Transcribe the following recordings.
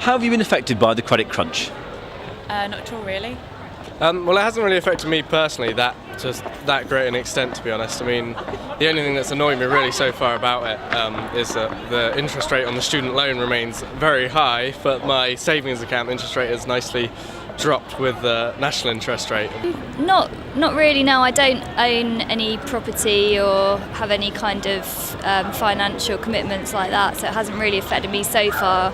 How have you been affected by the credit crunch? Not at all, really. Well, it hasn't really affected me personally to that great an extent, to be honest. I mean, the only thing that's annoyed me really so far about it is that the interest rate on the student loan remains very high, but my savings account interest rate has nicely dropped with the national interest rate. Not really, no. I don't own any property or have any kind of financial commitments like that, so it hasn't really affected me so far,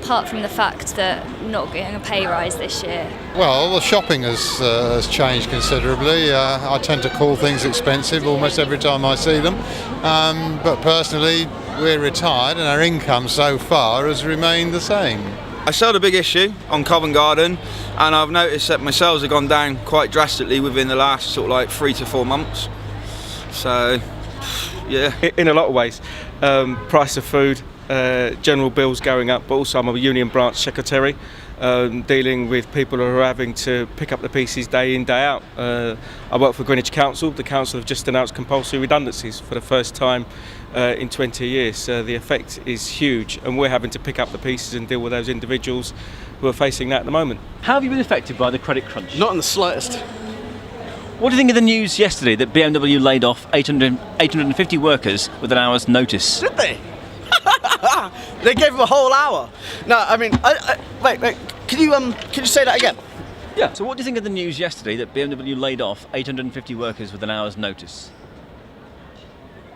apart from the fact that I'm not getting a pay rise this year. Well, the shopping has changed considerably. I tend to call things expensive almost every time I see them. But personally, we're retired and our income so far has remained the same. I sold a big issue on Covent Garden, and I've noticed that my sales have gone down quite drastically within the last sort of like 3 to 4 months. So, yeah. In a lot of ways, price of food, general bills going up, but also I'm a union branch secretary, dealing with people who are having to pick up the pieces day in, day out. I work for Greenwich Council. The council have just announced compulsory redundancies for the first time in 20 years. The effect is huge, and we're having to pick up the pieces and deal with those individuals who are facing that at the moment. How have you been affected by the credit crunch? Not in the slightest. What do you think of the news yesterday that BMW laid off 850 workers with an hour's notice? Did they? They gave him a whole hour. No, I mean, wait. Can you say that again? Yeah. So what do you think of the news yesterday that BMW laid off 850 workers with an hour's notice?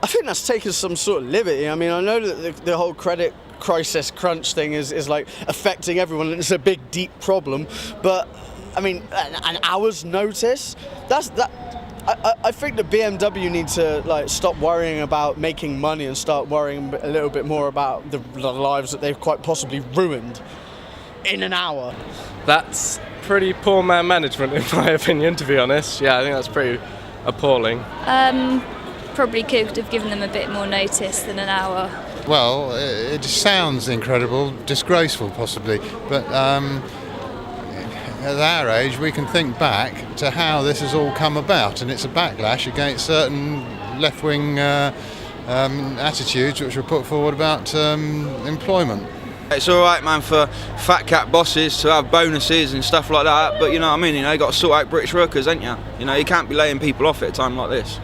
I think that's taken some sort of liberty. I mean, I know that the whole credit crisis crunch thing is like affecting everyone, and it's a big, deep problem. But I mean, an hour's notice? I think that BMW need to like stop worrying about making money and start worrying a little bit more about the lives that they've quite possibly ruined in an hour. That's pretty poor man management, in my opinion, to be honest. Yeah, I think that's pretty appalling. Probably could have given them a bit more notice than an hour. Well, it sounds incredible, disgraceful possibly, but at our age we can think back to how this has all come about, and it's a backlash against certain left-wing attitudes which were put forward about employment. It's all right, man, for fat cat bosses to have bonuses and stuff like that, but you know what I mean, you know, you got to sort out British workers, ain't you? You know, you can't be laying people off at a time like this.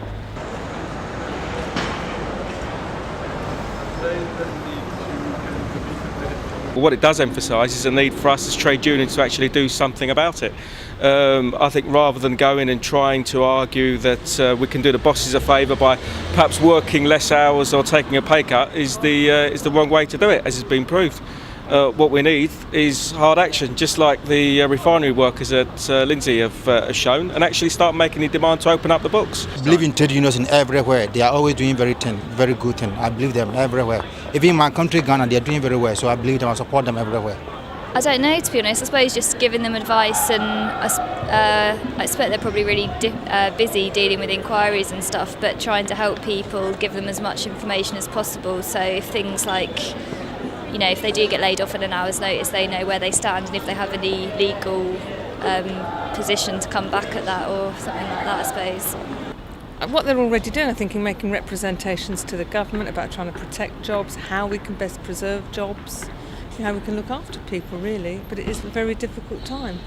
What it does emphasise is the need for us as trade unions to actually do something about it. I think rather than going and trying to argue that we can do the bosses a favour by perhaps working less hours or taking a pay cut is the wrong way to do it, as has been proved. What we need is hard action, just like the refinery workers at Lindsay have shown, and actually start making the demand to open up the books. I believe in trade unions in everywhere. They are always doing very good thing. I believe them everywhere. Even in my country, Ghana, they are doing very well, so I believe them and support them everywhere. I don't know, to be honest. I suppose just giving them advice, and I expect they're probably really busy dealing with inquiries and stuff, but trying to help people, give them as much information as possible. So if things like, you know, if they do get laid off at an hour's notice, they know where they stand, and if they have any legal position to come back at that or something like that, I suppose. What they're already doing, I think, in making representations to the government about trying to protect jobs, how we can best preserve jobs, how we can look after people, really. But it is a very difficult time.